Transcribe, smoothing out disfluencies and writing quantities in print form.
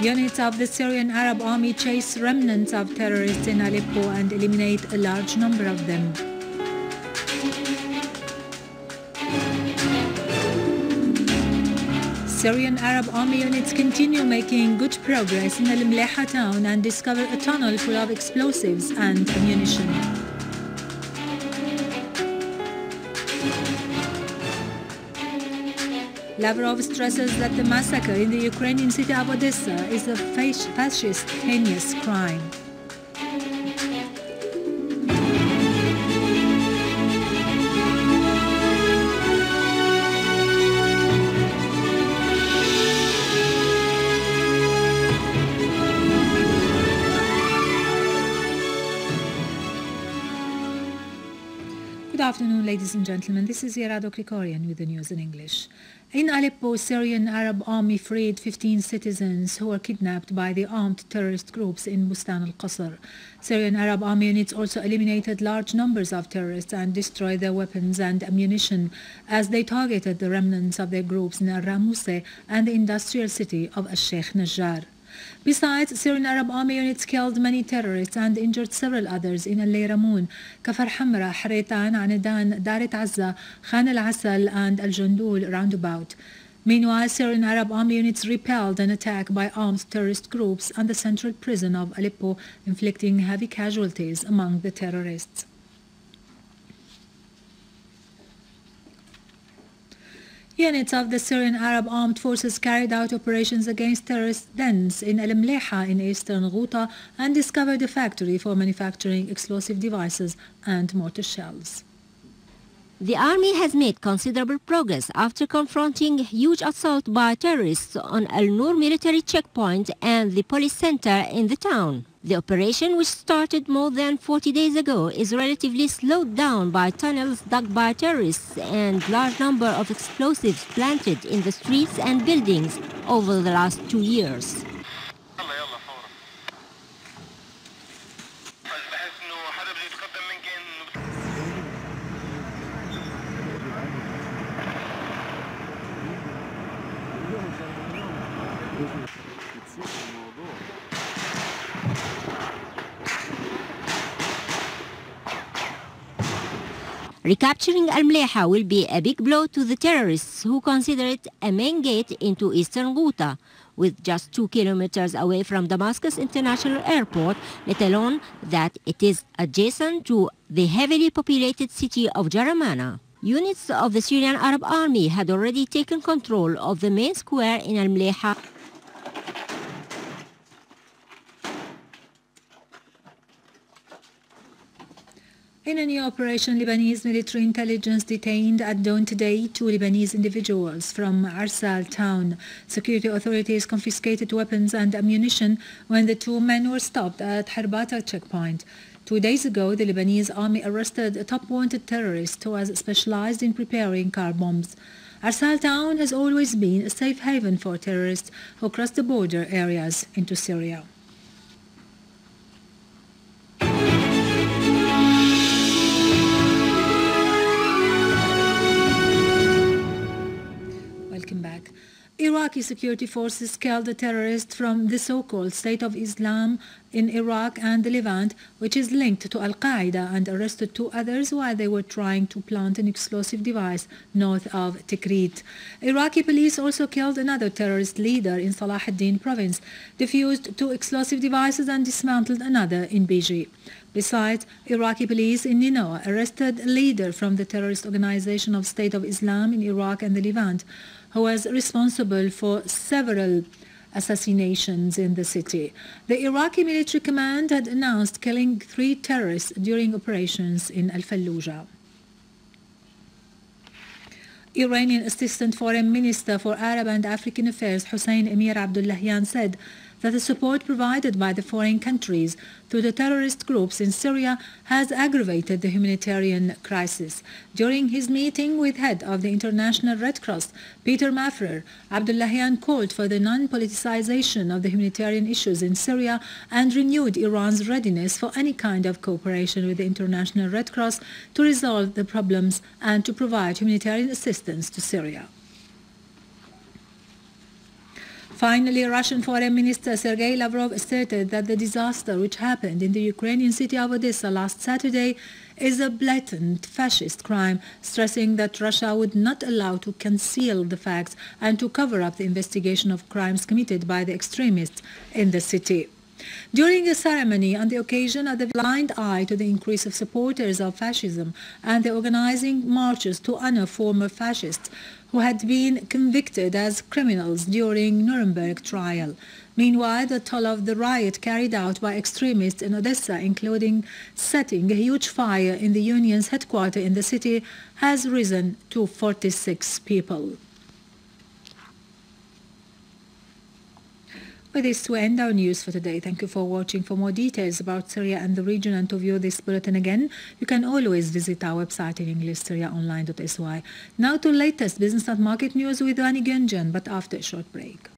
Units of the Syrian Arab Army chase remnants of terrorists in Aleppo and eliminate a large number of them. Syrian Arab Army units continue making good progress in al-Mleiha town and discover a tunnel full of explosives and ammunition. Lavrov stresses that the massacre in the Ukrainian city of Odessa is a fascist, heinous crime. Good afternoon, ladies and gentlemen. This is Yarado Krikorian with the news in English. In Aleppo, Syrian Arab Army freed 15 citizens who were kidnapped by the armed terrorist groups in Bustan al-Qasr. Syrian Arab Army units also eliminated large numbers of terrorists and destroyed their weapons and ammunition as they targeted the remnants of their groups in al-Ramuse and the industrial city of al-Sheikh Najjar. Besides, Syrian Arab Army units killed many terrorists and injured several others in Al-Layramoun, Kafar Hamra, Haretan, Anadan, Daret Azza, Khan al-Asal and Al-Jandul roundabout. Meanwhile, Syrian Arab Army units repelled an attack by armed terrorist groups on the central prison of Aleppo, inflicting heavy casualties among the terrorists. Units of the Syrian Arab Armed Forces carried out operations against terrorist dens in al-Mleiha in eastern Ghouta and discovered a factory for manufacturing explosive devices and mortar shells. The army has made considerable progress after confronting a huge assault by terrorists on Al-Nur military checkpoint and the police center in the town. The operation, which started more than 40 days ago, is relatively slowed down by tunnels dug by terrorists and large number of explosives planted in the streets and buildings over the last 2 years. Recapturing Al-Mleiha will be a big blow to the terrorists who consider it a main gate into eastern Ghouta, with just 2 kilometers away from Damascus International Airport, let alone that it is adjacent to the heavily populated city of Jaramana. Units of the Syrian Arab Army had already taken control of the main square in Al-Mleiha. In a new operation, Lebanese military intelligence detained at dawn today 2 Lebanese individuals from Irsal town. Security authorities confiscated weapons and ammunition when the 2 men were stopped at Harbata checkpoint. 2 days ago, the Lebanese army arrested a top-wanted terrorist who was specialized in preparing car bombs. Irsal town has always been a safe haven for terrorists who cross the border areas into Syria. Welcome back. Iraqi security forces killed a terrorist from the so-called State of Islam in Iraq and the Levant, which is linked to Al-Qaeda, and arrested 2 others while they were trying to plant an explosive device north of Tikrit. Iraqi police also killed another terrorist leader in Salah ad-Din province, defused 2 explosive devices and dismantled another in Biji. Besides, Iraqi police in Ninawa arrested a leader from the terrorist organization of State of Islam in Iraq and the Levant, who was responsible for several assassinations in the city. The Iraqi military command had announced killing 3 terrorists during operations in Al-Fallujah. Iranian Assistant Foreign Minister for Arab and African Affairs Hussein Emir Abdullahian said that the support provided by the foreign countries to the terrorist groups in Syria has aggravated the humanitarian crisis. During his meeting with head of the International Red Cross, Peter Mafrer, Abdullahian called for the non-politicization of the humanitarian issues in Syria and renewed Iran's readiness for any kind of cooperation with the International Red Cross to resolve the problems and to provide humanitarian assistance to Syria. Finally, Russian Foreign Minister Sergei Lavrov asserted that the disaster which happened in the Ukrainian city of Odessa last Saturday is a blatant fascist crime, stressing that Russia would not allow to conceal the facts and to cover up the investigation of crimes committed by the extremists in the city. During a ceremony on the occasion of the blind eye to the increase of supporters of fascism and the organizing marches to honor former fascists who had been convicted as criminals during Nuremberg trial. Meanwhile, the toll of the riot carried out by extremists in Odessa, including setting a huge fire in the union's headquarters in the city, has risen to 46 people. With this, we end our news for today. Thank you for watching. For more details about Syria and the region and to view this bulletin again, you can always visit our website in English, syriaonline.sy. Now to latest business and market news with Rani Gunjan, but after a short break.